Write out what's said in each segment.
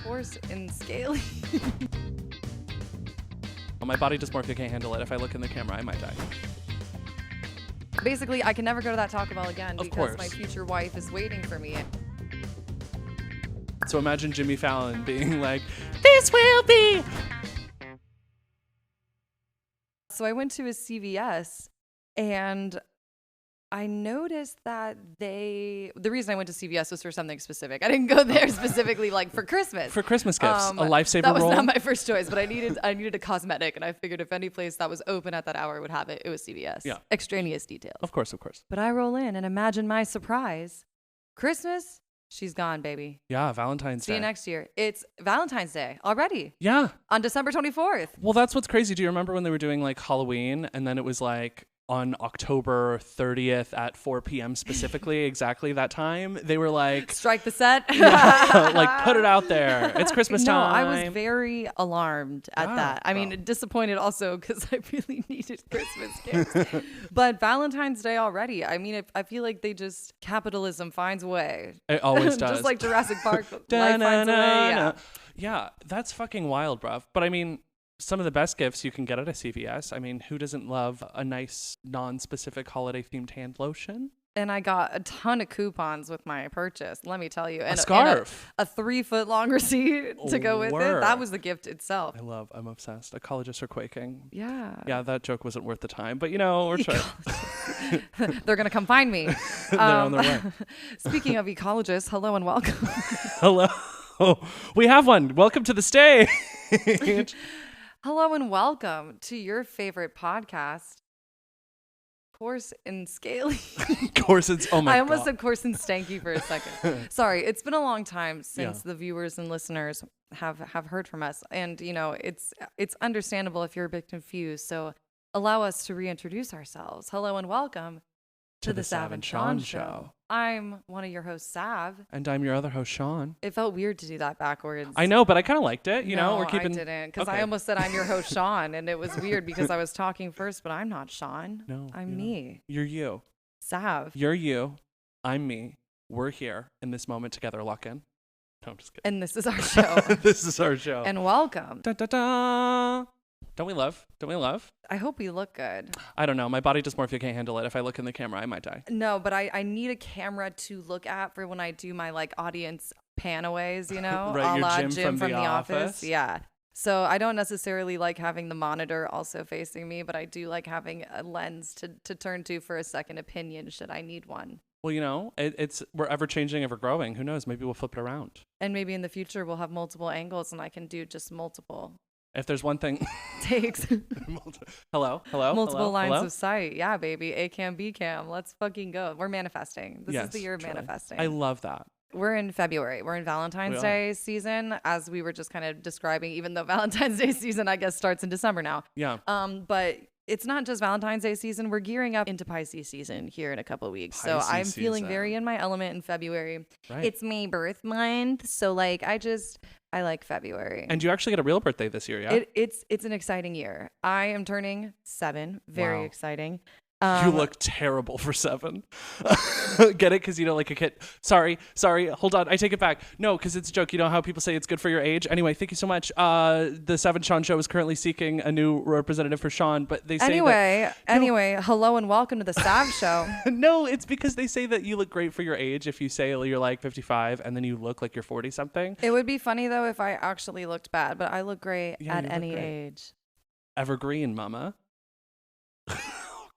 coarse and scaly. My body dysmorphia can't handle it. If I look in the camera, I might die. Basically, I can never go to that Taco Bell again Of because course. my future wife is waiting for me. So imagine Jimmy Fallon being like, "This will be." So I went to a CVS and I noticed that the reason I went to CVS was for something specific. I didn't go there specifically like for Christmas. For Christmas gifts, a lifesaver That was roll. not my first choice, but I needed a cosmetic, and I figured if any place that was open at that hour would have it, it was CVS. Yeah. Extraneous details. Of course. But I roll in and imagine my surprise. Christmas, she's gone, baby. Yeah, Valentine's See Day. you next year. It's Valentine's Day already Yeah. on December 24th. Well, that's what's crazy. Do you remember when they were doing like Halloween and then it was like on October 30th at 4 p.m. specifically, exactly that time, they were like, Strike the set. yeah, like put it out there. It's Christmas No, time. I was very alarmed at Yeah, that. I mean, disappointed also because I really needed Christmas gifts. But Valentine's Day already. I mean, I feel like they just, capitalism finds a way. It always does. Just like Jurassic Park, life finds a way. Yeah. Yeah, that's fucking wild, bruv. But I mean, some of the best gifts you can get at a CVS. I mean, who doesn't love a nice, non-specific holiday-themed hand lotion? And I got a ton of coupons with my purchase, let me tell you. And A scarf. And a 3-foot-long receipt to go with it. That was the gift itself. I'm obsessed. Ecologists are quaking. Yeah. Yeah, that joke wasn't worth the time, but you know, we're trying. They're going to come find me. They're on their way. Speaking of ecologists, hello and welcome. Hello. We have one. Welcome to the stage. Hello and welcome to your favorite podcast, Coarse and Scaly. Corsets. Oh my God. I almost said coarse and stanky for a second. Sorry, it's been a long time since the viewers and listeners have heard from us. And, you know, it's understandable if you're a bit confused. So allow us to reintroduce ourselves. Hello and welcome to the Sav Sean Show. I'm one of your hosts, Sav. And I'm your other host, Sean. It felt weird to do that backwards. I know, but I kind of liked it. You know, we're keeping. I didn't, because Okay. I almost said I'm your host, Sean, and it was weird because I was talking first, but I'm not Sean. No, I'm you're me, You're you. Sav. You're you. I'm me. We're here in this moment together. Lock in. No, I'm just kidding. And this is our show. This is our show. And welcome. Da, da, da. Don't we love? Don't we love? I hope we look good. I don't know. My body dysmorphia can't handle it. If I look in the camera, I might die. No, but I need a camera to look at for when I do my like audience panaways, you know, Right, a your la Jim from The Office. Yeah. So I don't necessarily like having the monitor also facing me, but I do like having a lens to turn to for a second opinion should I need one. Well, you know, we're ever changing, ever growing. Who knows? Maybe we'll flip it around. And maybe in the future we'll have multiple angles and I can do just multiple If there's one thing. takes. Hello. Multiple lines Hello? of sight. Yeah, baby. A cam, B cam. Let's fucking go. We're manifesting. This is the year of truly. manifesting. I love that. We're in February. We're in Valentine's Day season, as we were just kind of describing, even though Valentine's Day season, I guess, starts in December now. Yeah. But it's not just Valentine's Day season. We're gearing up into Pisces season here in a couple of weeks. So Pisces I'm feeling season. very in my element in February. Right. It's my birth month. So like, I like February. And you actually get a real birthday this year, yeah? It's an exciting year. I am turning 7. Very Wow. exciting. You look terrible for 7. Get it? Because you don't like a kid. Sorry. Hold on. I take it back. No, because it's a joke. You know how people say it's good for your age? Anyway, thank you so much. The Sav Sean Show is currently seeking a new representative for Sean, but they say Anyway, hello and welcome to the Sav Show. No, it's because they say that you look great for your age if you say you're like 55 and then you look like you're 40 something. It would be funny though if I actually looked bad, but I look great Yeah, you at look any great. age. Evergreen, mama.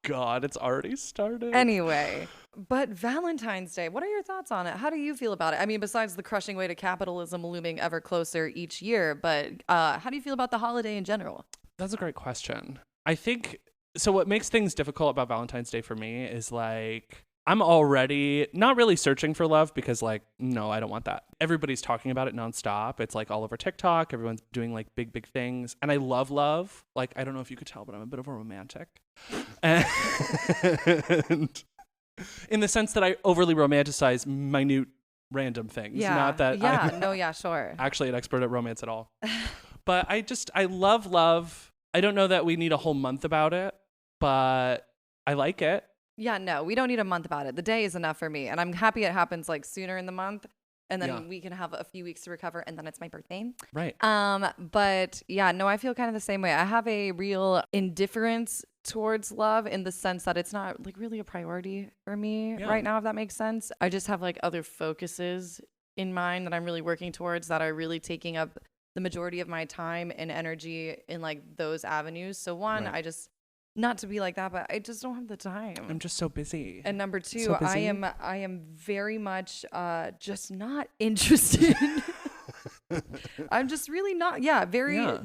God, it's already started. Anyway, but Valentine's Day, what are your thoughts on it? How do you feel about it? I mean, besides the crushing weight of capitalism looming ever closer each year, but how do you feel about the holiday in general? That's a great question. I think, so what makes things difficult about Valentine's Day for me is like, I'm already not really searching for love because like, no, I don't want that. Everybody's talking about it nonstop. It's like all over TikTok. Everyone's doing like big things. And I love love. Like, I don't know if you could tell, but I'm a bit of a romantic. And in the sense that I overly romanticize minute random things. Yeah. Not that I'm Sure. actually an expert at romance at all. But I love love. I don't know that we need a whole month about it, but I like it. Yeah, no, we don't need a month about it. The day is enough for me. And I'm happy it happens like sooner in the month. and then we can have a few weeks to recover, and then it's my birthday. Right. But yeah, no, I feel kind of the same way. I have a real indifference towards love in the sense that it's not like really a priority for me right now, if that makes sense. I just have like other focuses in mind that I'm really working towards that are really taking up the majority of my time and energy in like those avenues. So one, I just, not to be like that, but I just don't have the time. I'm just so busy. And number two, I am very much just not interested. I'm just really not.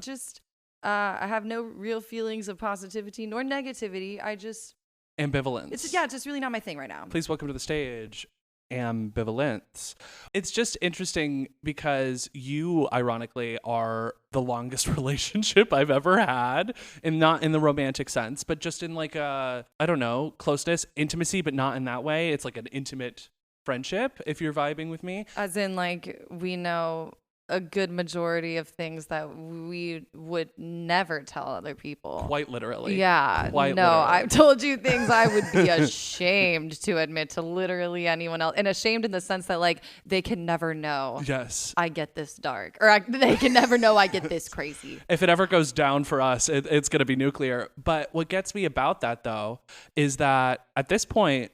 Just I have no real feelings of positivity nor negativity. I just ambivalence. It's just really not my thing right now. Please welcome to the stage, ambivalence. It's just interesting because you, ironically, are the longest relationship I've ever had, and not in the romantic sense, but just in like a, I don't know, closeness, intimacy, but not in that way. It's like an intimate friendship if you're vibing with me. As in, like, we know a good majority of things that we would never tell other people. Quite literally. Yeah. Literally. I've told you things I would be ashamed to admit to literally anyone else. And ashamed in the sense that, like, they can never know. Yes. I get this dark. Or they can never know I get this crazy. If it ever goes down for us, it's going to be nuclear. But what gets me about that, though, is that at this point,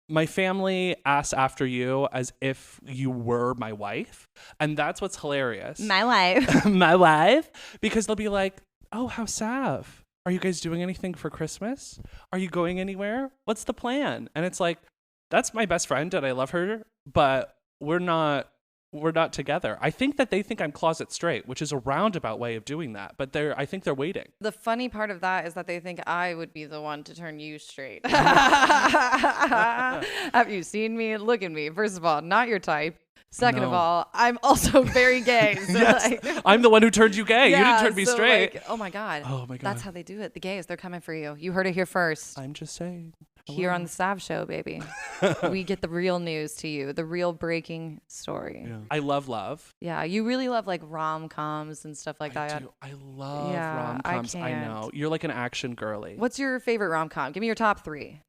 my family asks after you as if you were my wife. And that's what's hilarious. My wife. My wife. Because they'll be like, oh, how's Sav? Are you guys doing anything for Christmas? Are you going anywhere? What's the plan? And it's like, that's my best friend and I love her, but we're not together. I think that they think I'm closet straight, which is a roundabout way of doing that. But I think they're waiting. The funny part of that is that they think I would be the one to turn you straight. Have you seen me? Look at me. First of all, not your type. Second of all, I'm also very gay. So yes, I'm the one who turned you gay. You didn't turn me straight. Like, oh my God. Oh my God. That's how they do it. The gays, they're coming for you. You heard it here first. I'm just saying. Hello. Here on the Sav Show, baby. We get the real news to you, the real breaking story. Yeah. I love. Yeah, you really love like rom-coms and stuff like that. I love rom-coms. I know. You're like an action girly. What's your favorite rom-com? Give me your top 3.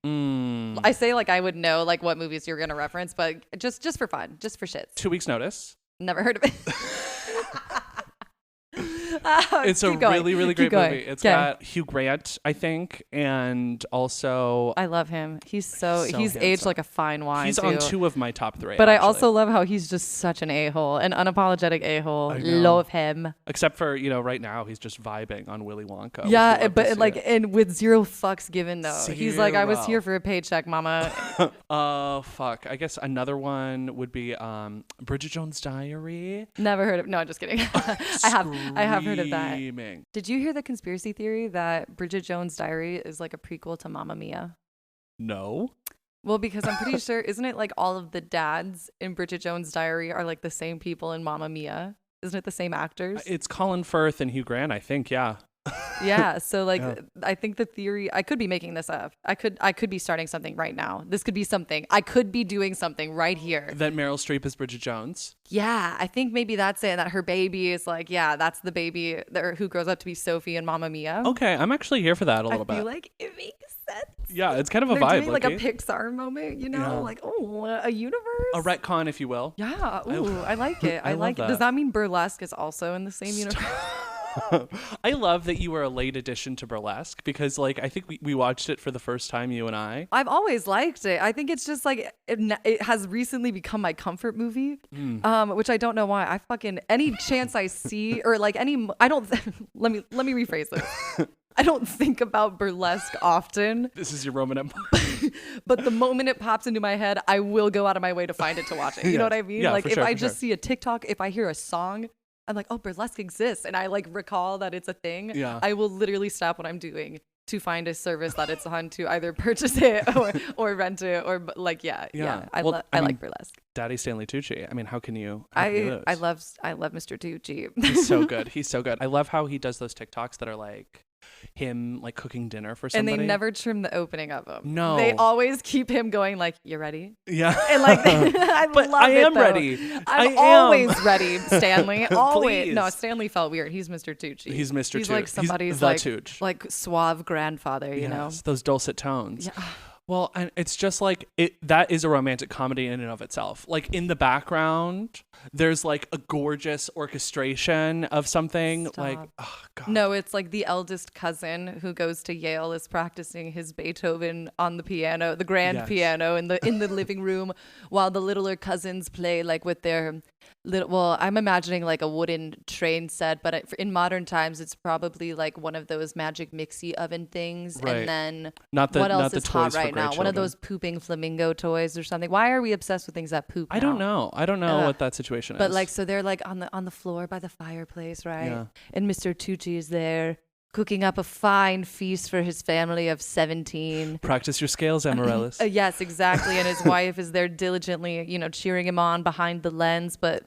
I say like I would know like what movies you're going to reference, but just for fun, just for shits. 2 Weeks Notice. Never heard of it. It's a really, really great movie. It's got Hugh Grant, I think, and also I love him. He's handsome. Aged like a fine wine. He's on 2 of my top 3. But actually. I also love how he's just such an a-hole, an unapologetic a-hole. Love him. Except for right now he's just vibing on Willy Wonka. Yeah, but like and with zero fucks given though. He's like, I was here for a paycheck, mama. Oh fuck! I guess another one would be Bridget Jones' Diary. Never heard of. No, I'm just kidding. I have heard of that. Did you hear the conspiracy theory that Bridget Jones' Diary is like a prequel to Mamma Mia? No. Well, because I'm pretty sure, isn't it like all of the dads in Bridget Jones' Diary are like the same people in Mamma Mia? Isn't it the same actors? It's Colin Firth and Hugh Grant, I think. Yeah. Yeah, so like I think the theory, I could be making this up. I could be starting something right now. This could be something. I could be doing something right here. That Meryl Streep is Bridget Jones. Yeah, I think maybe that's it. That her baby is like, that's the baby who grows up to be Sophie in Mamma Mia. Okay, I'm actually here for that a little bit. I feel like it makes sense. Yeah, it's kind of a They're vibe. Doing like a Pixar moment, like a universe, a retcon, if you will. Yeah, ooh, I like it. I like it. Does that mean Burlesque is also in the same universe? I love that you were a late addition to Burlesque because like I think we watched it for the first time, you and I. I've always liked it. I think it's just like it has recently become my comfort movie, which I don't know why. I fucking any chance I see or like I don't let me rephrase this. I don't think about Burlesque often. This is your Roman Empire. But the moment it pops into my head, I will go out of my way to find it to watch it. You know what I mean? Yeah, like if sure, I just see a TikTok, if I hear a song, I'm like, oh, Burlesque exists. And I like recall that it's a thing. Yeah. I will literally stop what I'm doing to find a service that it's on to either purchase it or rent it or like, I like Burlesque. Daddy Stanley Tucci. I mean, how can you? I love Mr. Tucci. He's so good. He's so good. I love how he does those TikToks that are like him like cooking dinner for somebody. And they never trim the opening of them. No. They always keep him going like, you ready? Yeah. And like, I am ready. I'm always ready, Stanley. Always. Please. No, Stanley felt weird. He's Mr. Tucci. He's Mr. He's Tucci. like somebody's like suave grandfather, you know? Those dulcet tones. Yeah. Well, and it's just like that is a romantic comedy in and of itself. Like in the background, there's like a gorgeous orchestration of something. Stop. Like, oh God. No, it's like the eldest cousin who goes to Yale is practicing his Beethoven on the piano, the grand piano in the living room, while the littler cousins play like with their little. Well, I'm imagining like a wooden train set, but in modern times, it's probably like one of those magic mixie oven things, Right. and then What else is hot right now? One of those pooping flamingo toys or something. Why are we obsessed with things that poop? I don't know. I don't know what that situation is. But like, so they're like on the floor by the fireplace, right? Yeah. And Mr. Tucci is there cooking up a fine feast for his family of 17. Practice your scales, Amaryllis. Yes, exactly. And his wife is there diligently, cheering him on behind the lens. But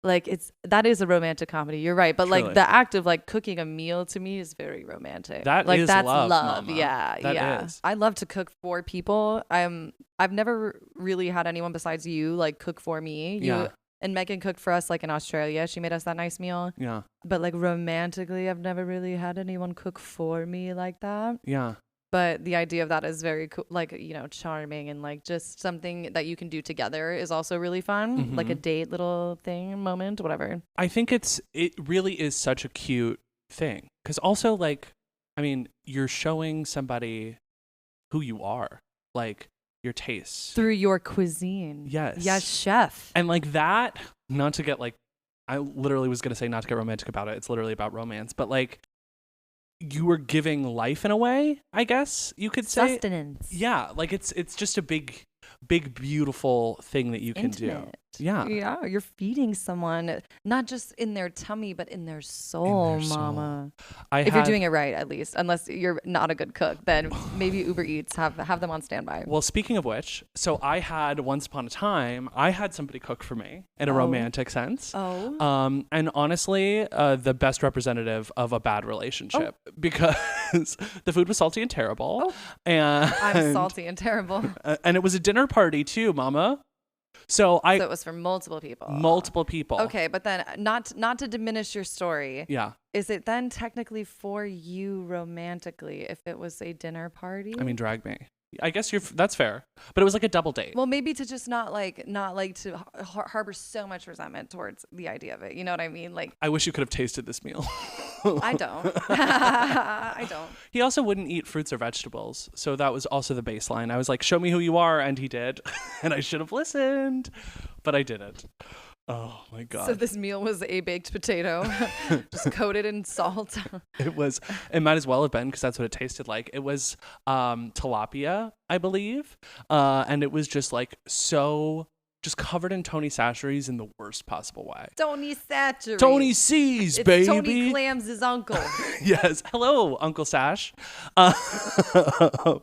like, that is a romantic comedy. You're right. But Truly. like the act of like cooking a meal to me is very romantic. That's love. Mama. Yeah. That yeah. is. I love to cook for people. I've never really had anyone besides you like cook for me. Yeah. And Megan cooked for us like in Australia. She made us that nice meal. Yeah. But like romantically, I've never really had anyone cook for me like that. Yeah. But the idea of that is very cool, like, charming, and like just something that you can do together is also really fun. Mm-hmm. Like a date little thing, moment, whatever. I think it really is such a cute thing. Because also, like, I mean, you're showing somebody who you are, like your tastes. Through your cuisine. Yes. Yes, chef. And like that, not to get like, I literally was going to say not to get romantic about it. It's literally about romance. But like, you were giving life in a way, I guess you could say. Sustenance. Yeah, like it's just a big beautiful thing that you can Intimate. do. Yeah. Yeah, you're feeding someone not just in their tummy but in their soul, mama. If you're doing it right, at least. Unless you're not a good cook, then maybe Uber Eats have them on standby. Well, speaking of which, so I had once upon a time, I had somebody cook for me in a romantic sense. Oh. And honestly, the best representative of a bad relationship because the food was salty and terrible. Oh. And I'm salty and terrible. And it was a dinner party too, mama. So it was for multiple people. Multiple people. Okay, but then not to diminish your story. Yeah. Is it then technically for you romantically if it was a dinner party? I mean, drag me. I guess that's fair. But it was like a double date. Well, maybe to just not like to harbor so much resentment towards the idea of it. You know what I mean? Like, I wish you could have tasted this meal. I don't. I don't. He also wouldn't eat fruits or vegetables. So that was also the baseline. I was like, show me who you are. And he did. And I should have listened. But I didn't. Oh, my God. So this meal was a baked potato, just coated in salt. It might as well have been because that's what it tasted like. It was tilapia, I believe. And it was just like just covered in Tony Chachere's in the worst possible way. Tony Chachere. Tony C's, baby. Tony Clams' uncle. Yes. Hello, Uncle Sash. But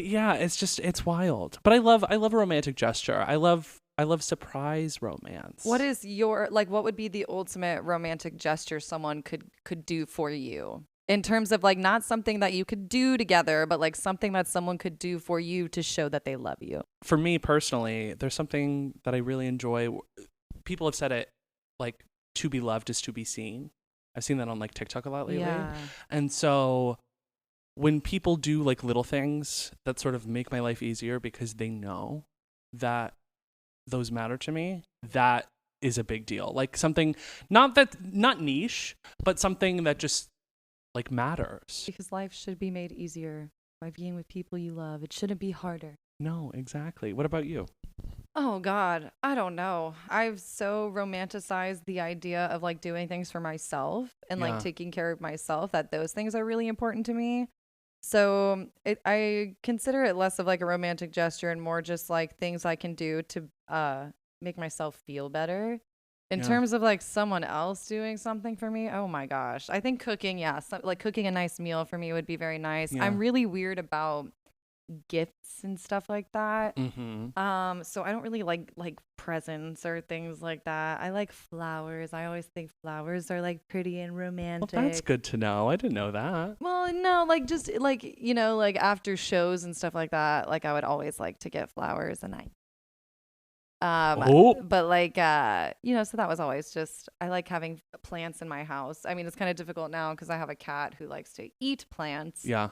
yeah, it's wild. But I love a romantic gesture. I love surprise romance. What is what would be the ultimate romantic gesture someone could do for you? In terms of like not something that you could do together, but like something that someone could do for you to show that they love you. For me personally, there's something that I really enjoy. People have said it like to be loved is to be seen. I've seen that on like TikTok a lot lately. Yeah. And so when people do like little things that sort of make my life easier because they know that those matter to me, that is a big deal. Like something not niche, but something that just like matters. Because life should be made easier by being with people you love. It shouldn't be harder. No, exactly. What about you? Oh God, I don't know. I've so romanticized the idea of like doing things for myself and like taking care of myself that those things are really important to me. So I consider it less of like a romantic gesture and more just like things I can do to make myself feel better. In terms of like someone else doing something for me, oh my gosh. I think cooking, like cooking a nice meal for me would be very nice. Yeah. I'm really weird about gifts and stuff like that. Mm-hmm. So I don't really like presents or things like that. I like flowers. I always think flowers are like pretty and romantic. Well, that's good to know. I didn't know that. Well, no, like just like, like after shows and stuff like that, like I would always like to get flowers and but like so that was always just, I like having plants in my house. I mean, it's kind of difficult now because I have a cat who likes to eat plants. Yeah.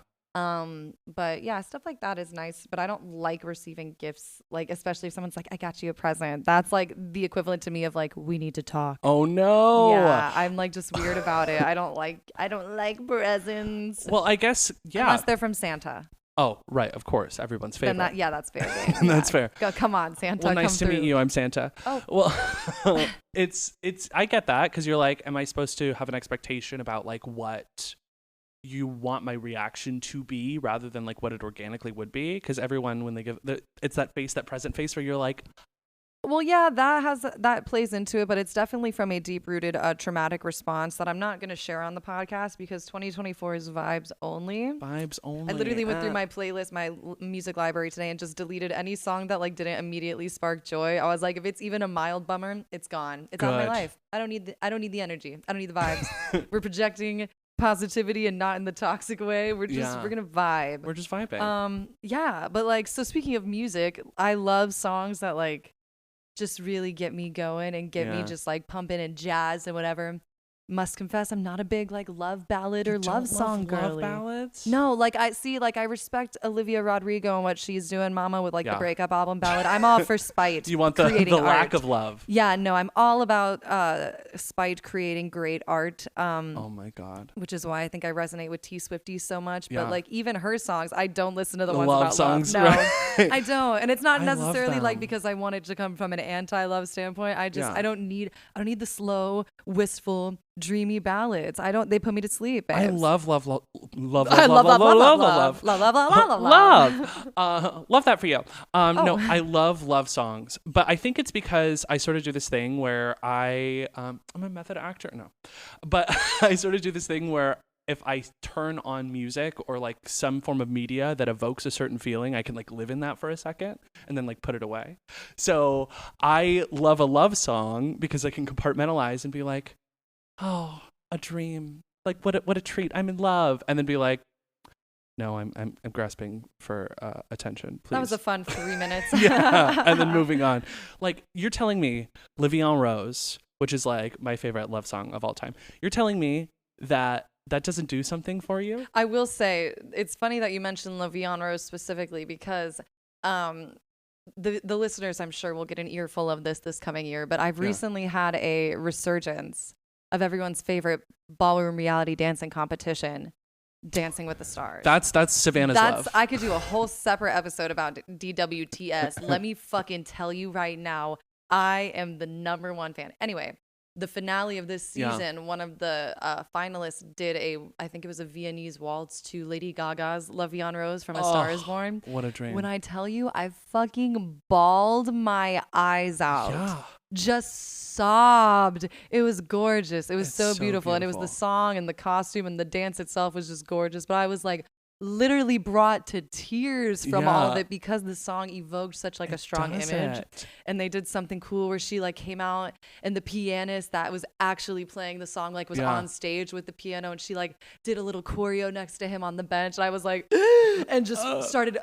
But yeah, stuff like that is nice, but I don't like receiving gifts, like especially if someone's like, I got you a present. That's like the equivalent to me of like, we need to talk. Oh no. Yeah, I'm like just weird about it. I don't like presents. Well, I guess, yeah. Unless they're from Santa. Oh, right, of course, everyone's favorite. Then that's fair game. That's fair. Come on, Santa. Well, nice to meet you. I'm Santa. Oh. Well, it's I get that, because you're like, am I supposed to have an expectation about like what you want my reaction to be rather than like what it organically would be? Because everyone, when they give it's that present face where you're like, well, yeah, that plays into it, but it's definitely from a deep-rooted traumatic response that I'm not going to share on the podcast, because 2024 is vibes only. Vibes only. I literally went through my playlist, my music library today, and just deleted any song that like didn't immediately spark joy. I was like, if it's even a mild bummer, it's gone. It's out of my life. I don't need the energy. I don't need the vibes. We're projecting positivity and not in the toxic way. We're gonna vibe. We're just vibing. Yeah, but like, so speaking of music, I love songs that like just really get me going and get me just like pumping and jazz and whatever. Must confess, I'm not a big like love ballad or love song girly. Love ballads? No, like I respect Olivia Rodrigo and what she's doing, Mama, with like the breakup album ballad. I'm all for spite. Do you want the lack of love? Yeah, no, I'm all about spite creating great art. Oh my God. Which is why I think I resonate with T Swiftie so much. But like even her songs, I don't listen to the ones love about songs, love. No, right? I don't, and it's not I necessarily like because I want it to come from an anti-love standpoint. I don't need the slow, wistful, dreamy ballads. They put me to sleep. Babes. I love love. Love That for you. No, I love songs, but I think it's because I sort of do this thing where I'm a method actor. No, but I sort of do this thing where if I turn on music or like some form of media that evokes a certain feeling, I can like live in that for a second and then like put it away. So I love a love song because I can compartmentalize and be like, oh, a dream. Like what a treat. I'm in love. And then be like, no, I'm grasping for attention. Please. That was a fun 3 minutes. Yeah. And then moving on. Like you're telling me Livian Rose, which is like my favorite love song of all time. You're telling me that doesn't do something for you? I will say it's funny that you mentioned Livian Rose specifically because the listeners, I'm sure, will get an earful of this coming year, but I've recently had a resurgence of everyone's favorite ballroom reality dancing competition, Dancing with the Stars. That's Savannah's love. I could do a whole separate episode about DWTS. Let me fucking tell you right now, I am the number one fan. Anyway, the finale of this season, one of the finalists did I think it was a Viennese waltz to Lady Gaga's Livian Rose from A Star Is Born. What a dream. When I tell you, I fucking bawled my eyes out. Yeah. Just sobbed. It was gorgeous. It was so beautiful. And it was the song and the costume and the dance itself was just gorgeous. But I was like literally brought to tears from all of it because the song evoked such like a strong image. And they did something cool where she like came out and the pianist that was actually playing the song like was on stage with the piano and she like did a little choreo next to him on the bench. And I was like and just started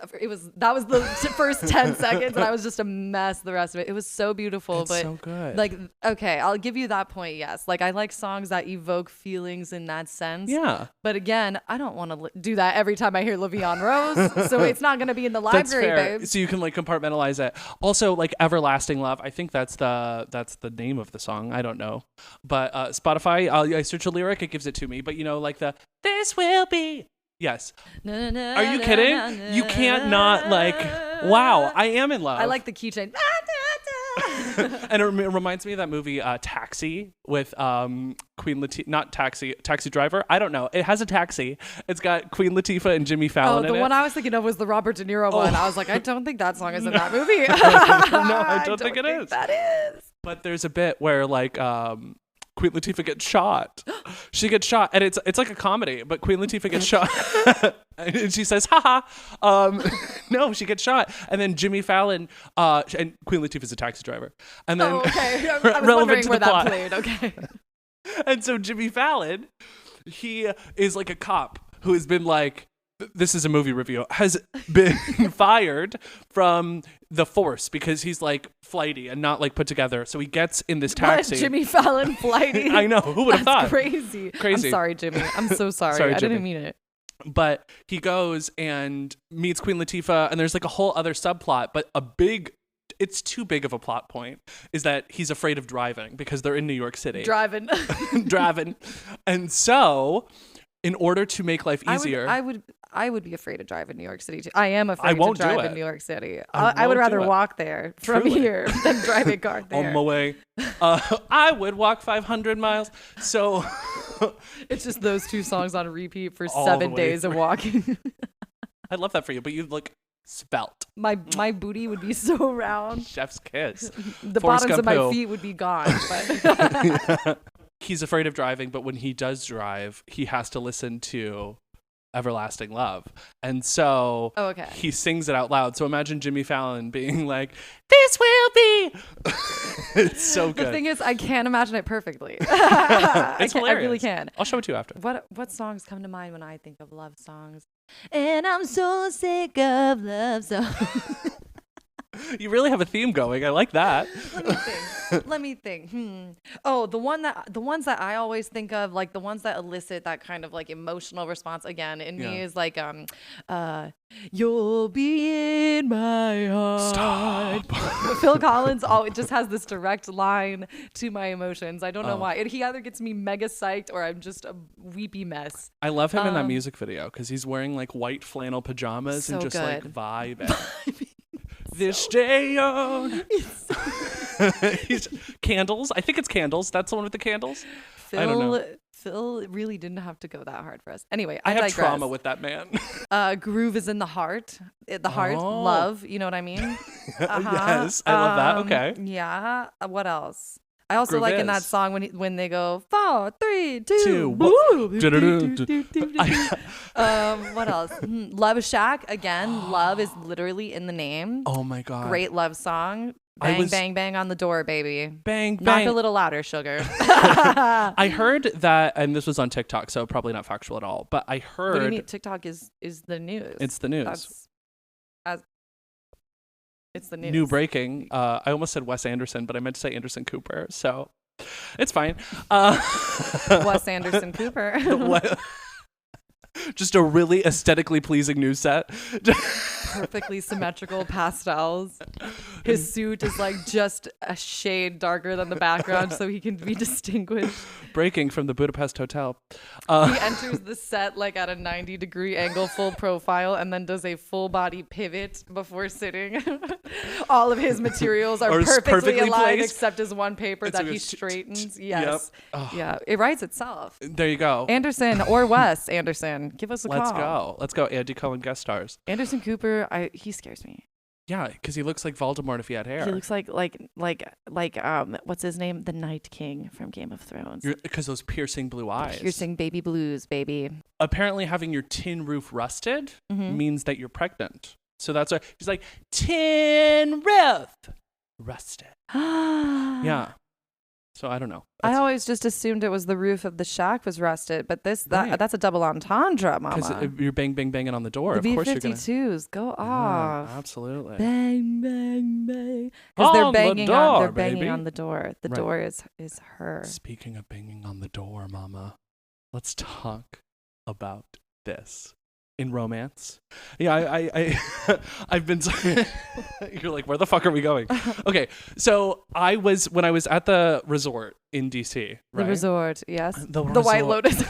that was the first 10 seconds and I was just a mess the rest of it. It was so beautiful. It's but so good. Like, okay, I'll give you that point. Yes. Like I like songs that evoke feelings in that sense. Yeah. But again, I don't want to do that every time I hear Livian Rose. So it's not going to be in the library, babe. So you can like compartmentalize it. Also like Everlasting Love. I think that's the name of the song. I don't know. But Spotify, I search a lyric, it gives it to me. But you know, like this will be. Yes. Are you kidding? You can't not like, wow, I am in love. I like the keychain. And it reminds me of that movie Taxi with Queen Latifah, not Taxi Driver. I don't know. It has a taxi. It's got Queen Latifah and Jimmy Fallon in it. The one I was thinking of was the Robert De Niro one. I was like, I don't think that song is in that movie. No, I don't think it is. That is. But there's a bit where like Queen Latifah gets shot. She gets shot, and it's like a comedy, but Queen Latifah gets shot, and she says, "Ha ha." No, she gets shot, and then Jimmy Fallon, and Queen Latifah's a taxi driver, and then okay, I was wondering where that played. Okay, and so Jimmy Fallon, he is like a cop who has been like. This is a movie review, has been fired from the force because he's like flighty and not like put together. So he gets in this taxi. What? Jimmy Fallon flighty? I know. Who would have thought? Crazy. I'm sorry, Jimmy. I'm so sorry. I didn't mean it. But he goes and meets Queen Latifah, and there's like a whole other subplot, but it's too big of a plot point, is that he's afraid of driving because they're in New York City. Driving. And so, in order to make life easier... I would be afraid to drive in New York City too. I am afraid to drive in New York City. I would rather walk there from here than drive a car there. On my way. I would walk 500 miles. So... It's just those two songs on repeat for All 7 days of walking. I love that for you, but you look svelte. My booty would be so round. Chef's kiss. The Forrest bottoms of Gump my feet would be gone. But He's afraid of driving, but when he does drive, he has to listen to Everlasting Love. And so he sings it out loud. So imagine Jimmy Fallon being like, this will be. It's so good. The thing is, I can't imagine it perfectly. It's hilarious. I really can. I'll show it to you after. What songs come to mind when I think of love songs? And I'm so sick of love songs. You really have a theme going. I like that. Let me think. Oh, the ones that I always think of, like the ones that elicit that kind of like emotional response again in me is like you'll be in my heart. Stop. Phil Collins it just has this direct line to my emotions. I don't know why. He either gets me mega psyched or I'm just a weepy mess. I love him in that music video because he's wearing like white flannel pajamas and just like vibing. This day on. Candles. I think it's Candles. That's the one with the candles. I don't know. Phil really didn't have to go that hard for us. Anyway, I have trauma with that man. Groove is in the heart. Love. You know what I mean? Yes, I love that. Okay. Yeah. What else? I also Groove like is. in that song when they go 4, 3, 2, what else? Love Shack again. Love is literally in the name. Oh my god! Great love song. Bang bang bang on the door, baby. Bang bang. Knock a little louder, sugar. I heard that, and this was on TikTok, so probably not factual at all. But I heard. What do you mean? TikTok is the news. It's the news. It's the news. New breaking. I almost said Wes Anderson, but I meant to say Anderson Cooper. So it's fine. Wes Anderson Cooper. Just a really aesthetically pleasing news set. Perfectly symmetrical pastels. His suit is like just a shade darker than the background so he can be distinguished. Breaking from the Budapest Hotel. He enters the set like at a 90-degree angle, full profile, and then does a full body pivot before sitting. All of his materials are perfectly aligned placed. Except his one paper that he straightens. Yes. Yep. Yeah. It writes itself. There you go. Anderson or Wes Anderson. Give us a call. Let's go. Andy Cohen guest stars. Anderson Cooper, he scares me. Yeah, because he looks like Voldemort if he had hair. He looks like what's his name? The Night King from Game of Thrones. Because those piercing blue eyes. Piercing baby blues, baby. Apparently having your tin roof rusted means that you're pregnant. So that's why he's like, tin roof rusted. Yeah. So I don't know. I always just assumed it was the roof of the shack was rusted, but that's a double entendre, mama. Because you're banging on the door. The of course B-52s you're gonna go off. Yeah, absolutely. Bang bang bang. Because they're banging on the door. The door is her. Speaking of banging on the door, mama, let's talk about this. In romance. Yeah, I've been you're like, where the fuck are we going? Okay, so when I was at the resort in DC, right? The resort, yes. The White Lotus.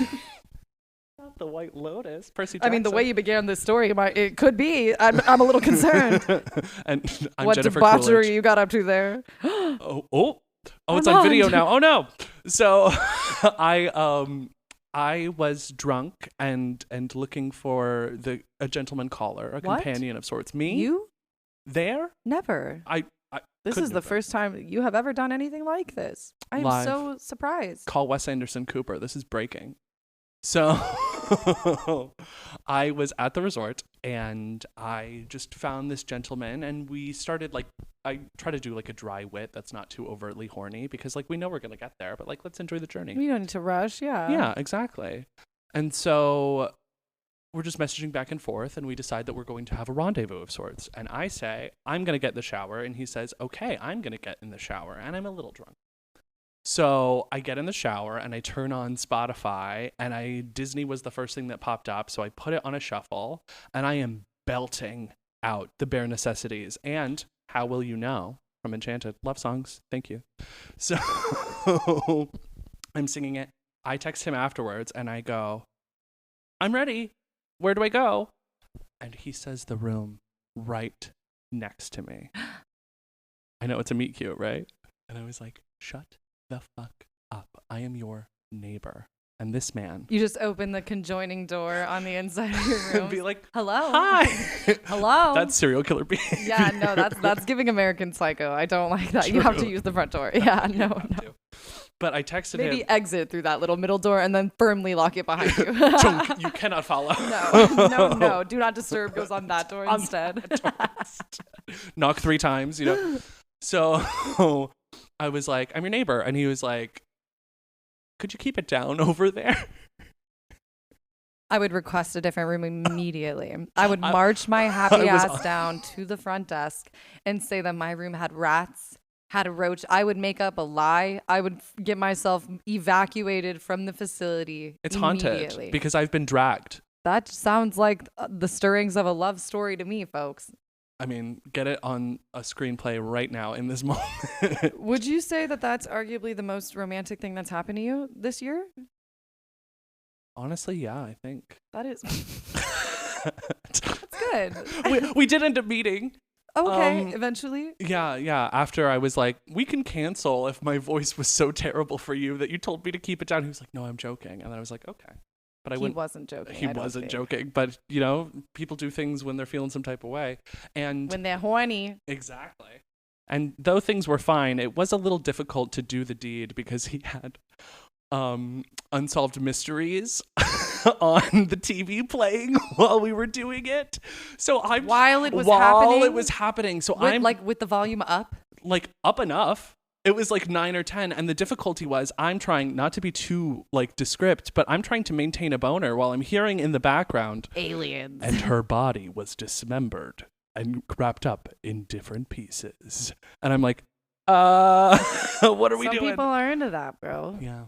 Not the White Lotus. Percy Jackson. I mean, the way you began this story, it could be. I'm a little concerned. And I'm what Jennifer debauchery Coolidge. You got up to there? Oh, it's on video now. Oh no. So I was drunk and looking for a gentleman caller, a companion of sorts. Me? You? There? Never. This is the first time you have ever done anything like this. I am so surprised. Call Wes Anderson Cooper. This is breaking. So I was at the resort and I just found this gentleman and we started I try to do like a dry wit that's not too overtly horny because we know we're going to get there, but let's enjoy the journey. We don't need to rush. Yeah. Yeah, exactly. And so we're just messaging back and forth and we decide that we're going to have a rendezvous of sorts. And I say, I'm going to get in the shower. And he says, okay, I'm going to get in the shower. And I'm a little drunk. So I get in the shower and I turn on Spotify, and Disney was the first thing that popped up. So I put it on a shuffle, and I am belting out the bare necessities and How Will You Know from Enchanted. Love songs. Thank you. So I'm singing it. I text him afterwards and I go, I'm ready. Where do I go? And he says the room right next to me. I know it's a meet cute, right? And I was like, shut the fuck up. I am your neighbor. And this man. You just open the conjoining door on the inside of your room. Be like, hello. Hi. Hello. That's serial killer behavior. Yeah, no, that's giving American Psycho. I don't like that. True. You have to use the front door. Yeah, no. But I texted him. Maybe exit through that little middle door and then firmly lock it behind you. Chunk, you cannot follow. No. Do not disturb goes on that door instead. Knock 3 times, So I was like, I'm your neighbor. And he was like, could you keep it down over there? I would request a different room immediately. I would march my happy ass down to the front desk and say that my room had rats, had a roach. I would make up a lie. I would get myself evacuated from the facility. It's haunted because I've been dragged. That sounds like the stirrings of a love story to me, folks. I mean, get it on a screenplay right now in this moment. Would you say that that's arguably the most romantic thing that's happened to you this year? Honestly, yeah, I think. That is. That's good. We did end up meeting. Okay, eventually. Yeah. After I was like, we can cancel if my voice was so terrible for you that you told me to keep it down. He was like, no, I'm joking. And then I was like, okay. But he wasn't joking. He wasn't joking. But, people do things when they're feeling some type of way. And when they're horny. Exactly. And though things were fine, it was a little difficult to do the deed because he had Unsolved Mysteries on the TV playing while we were doing it. So while it was happening. So I'm like with the volume up, like up enough. It was like 9 or 10, and the difficulty was I'm trying not to be too like descript, but I'm trying to maintain a boner while I'm hearing in the background aliens, and her body was dismembered and wrapped up in different pieces, and I'm like, what are we doing? Some people are into that, bro. Yeah.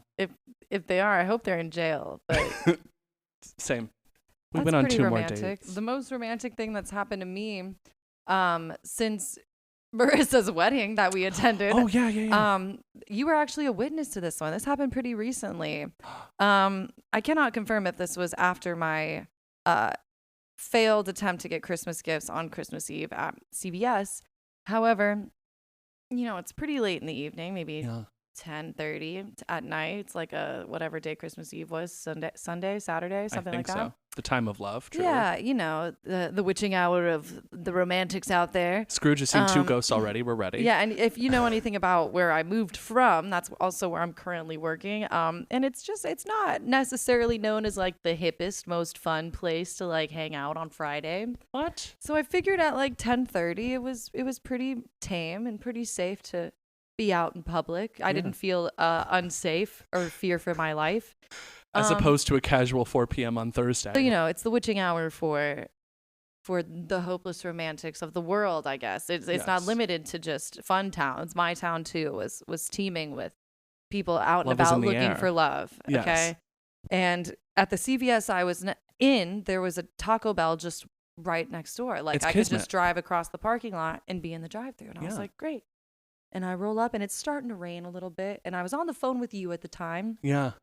If they are, I hope they're in jail. But same. We went on 2 romantic. more dates. The most romantic thing that's happened to me, since Marissa's wedding that we attended. Oh yeah. You were actually a witness to this one. This happened pretty recently. I cannot confirm if this was after my failed attempt to get Christmas gifts on Christmas Eve at CVS. However, it's pretty late in the evening, maybe 10:30 at night. It's like a whatever day Christmas Eve was, Sunday, Saturday, something like that. I think so. The time of love, true. Yeah, the witching hour of the romantics out there. Scrooge has seen 2 ghosts already. We're ready. Yeah, and if you know anything about where I moved from, that's also where I'm currently working. And it's not necessarily known as like the hippest, most fun place to like hang out on Friday. What? So I figured at like 10:30, it was pretty tame and pretty safe to be out in public. I didn't feel unsafe or fear for my life. As opposed to a casual 4 p.m. on Thursday. So, it's the witching hour for the hopeless romantics of the world, I guess. It's not limited to just fun towns. My town, too, was teeming with people out and about looking for love. Yes. Okay. And at the CVS I was in, there was a Taco Bell just right next door. Like, I could just drive across the parking lot and be in the drive-thru. And I was like, great. And I roll up, and it's starting to rain a little bit. And I was on the phone with you at the time. Yeah.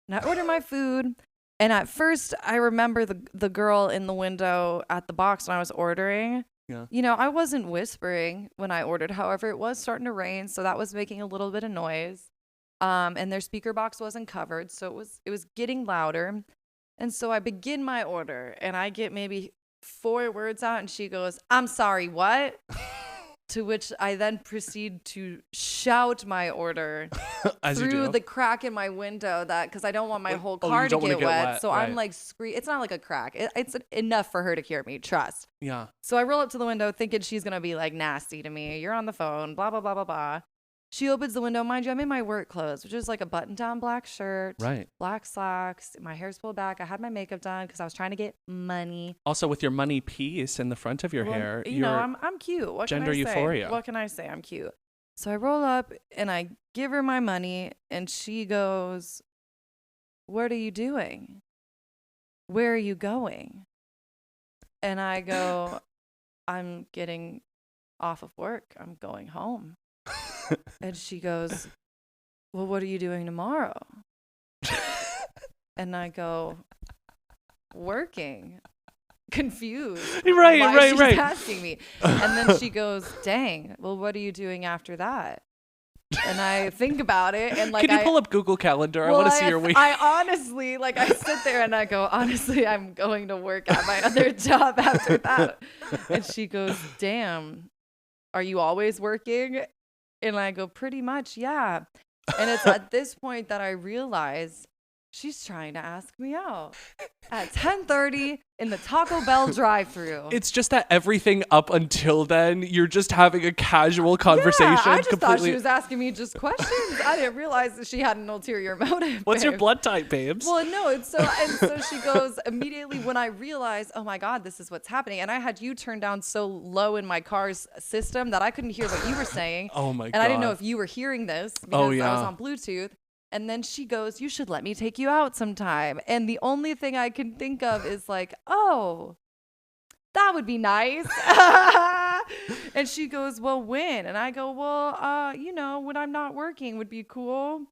And I ordered my food. And at first, I remember the girl in the window at the box when I was ordering. Yeah. I wasn't whispering when I ordered. However, it was starting to rain, so that was making a little bit of noise. And their speaker box wasn't covered, so it was getting louder. And so I begin my order, and I get maybe 4 words out, and she goes, "I'm sorry, what?" To which I then proceed to shout my order through the crack in my window because I don't want my whole car to get wet. So right. I'm like, it's not like a crack. It's enough for her to hear me, trust. Yeah. So I roll up to the window thinking she's going to be like nasty to me. You're on the phone, blah, blah, blah, blah, blah. She opens the window. Mind you, I'm in my work clothes, which is like a button-down black shirt, black socks. My hair's pulled back. I had my makeup done because I was trying to get money. Also, with your money piece in the front of your hair, I'm cute. What gender can I say? euphoria. What can I say? I'm cute. So I roll up and I give her my money and she goes, "What are you doing? Where are you going?" And I go, "I'm getting off of work. I'm going home." And she goes, "Well, what are you doing tomorrow?" And I go, "Working." Confused. Why she's asking me. And then she goes, "Dang, well, what are you doing after that?" And I think about it, and like, can you pull up Google Calendar? I want to see your week. I honestly, like, I sit there and I go, "Honestly, I'm going to work at my other job after that." And she goes, "Damn, are you always working?" And I go, "Pretty much, yeah." And it's at this point that I realize she's trying to ask me out at 10:30 in the Taco Bell drive-thru. It's just that everything up until then, you're just having a casual conversation. Yeah, I just thought she was asking me just questions. I didn't realize that she had an ulterior motive. What's your blood type, babes? Well, no, and so she goes immediately when I realized, oh my God, this is what's happening. And I had you turned down so low in my car's system that I couldn't hear what you were saying. Oh my God. And I didn't know if you were hearing this because I was on Bluetooth. And then she goes, "You should let me take you out sometime." And the only thing I can think of is like, "Oh, that would be nice." And she goes, "Well, when?" And I go, "Well, when I'm not working would be cool."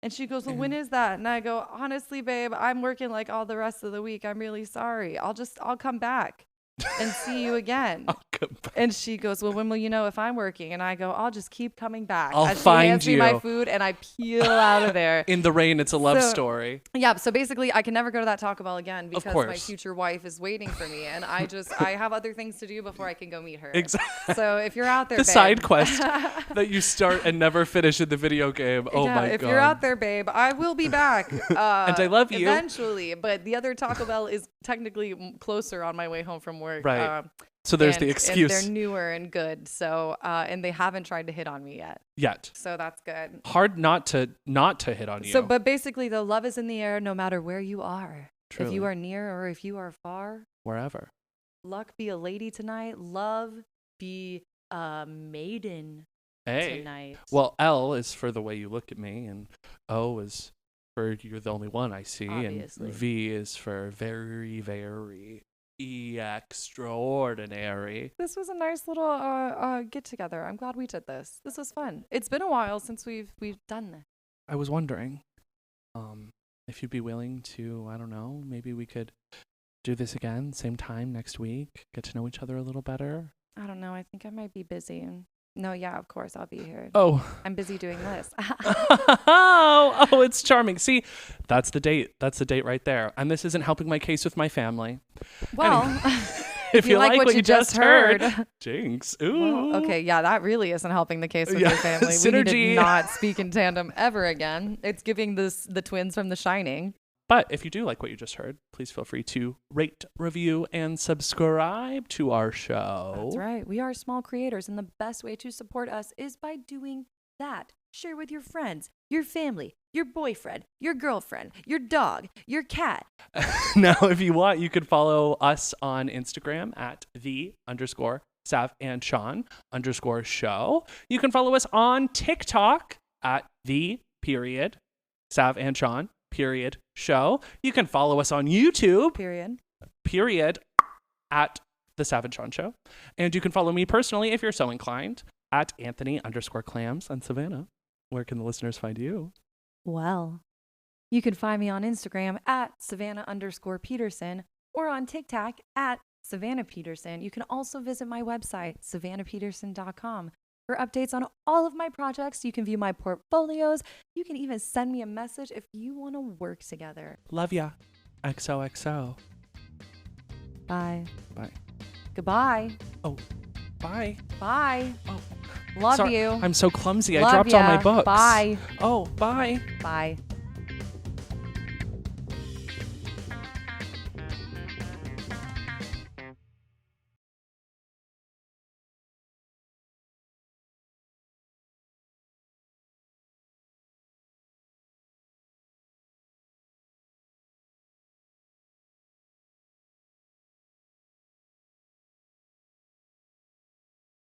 And she goes, "Well, when is that?" And I go, "Honestly, babe, I'm working like all the rest of the week. I'm really sorry. I'll come back and see you again." And she goes, "Well, when will you know if I'm working?" And I go, "I'll just keep coming back." I'll as find she hands you. me my food and I peel out of there. In the rain, it's a love story. Yeah. So basically, I can never go to that Taco Bell again because my future wife is waiting for me, and I have other things to do before I can go meet her. Exactly. So if you're out there, the babe, side quest that you start and never finish in the video game. Oh my God. If you're out there, babe, I will be back. And I love you eventually. But the other Taco Bell is technically closer on my way home from work. Right. So there's the excuse. And they're newer and good. So, and they haven't tried to hit on me yet. So that's good. Hard not to hit on you. So, but basically, the love is in the air no matter where you are. Truly. If you are near or if you are far. Wherever. Luck be a lady tonight. Love be a maiden tonight. Well, L is for the way you look at me, and O is for you're the only one I see, obviously. And V is for very, very extraordinary. This was a nice little get together. I'm glad we did this. This was fun. It's been a while since we've done this. I was wondering if you'd be willing to, I don't know, maybe we could do this again, same time next week, get to know each other a little better. I don't know. I think I might be busy. No, yeah, of course I'll be here. Oh. I'm busy doing this. Oh, it's charming. See, that's the date. That's the date right there. And this isn't helping my case with my family. Well, anyway, if you like what you just heard. Jinx. Ooh. Well, okay, yeah, that really isn't helping the case with your family. Synergy. We need to not speak in tandem ever again. It's giving the twins from The Shining. But if you do like what you just heard, please feel free to rate, review, and subscribe to our show. That's right. We are small creators, and the best way to support us is by doing that. Share with your friends, your family, your boyfriend, your girlfriend, your dog, your cat. Now, if you want, you could follow us on Instagram at _SavandSean_show. You can follow us on TikTok at _SavandSean_show. You can follow us on YouTube. Period. At The Sav and Sean Show. And you can follow me personally if you're so inclined at Anthony_Clams and Savannah. Where can the listeners find you? Well, you can find me on Instagram at Savannah_Peterson or on TikTok at Savannah Peterson. You can also visit my website, savannahpeterson.com. For updates on all of my projects, you can view my portfolios. You can even send me a message if you want to work together. Love ya. XOXO. Bye. Bye. Goodbye. Oh, bye. Bye. Oh, love you. I'm so clumsy. Love I dropped all my books. Bye. Oh, bye. Bye.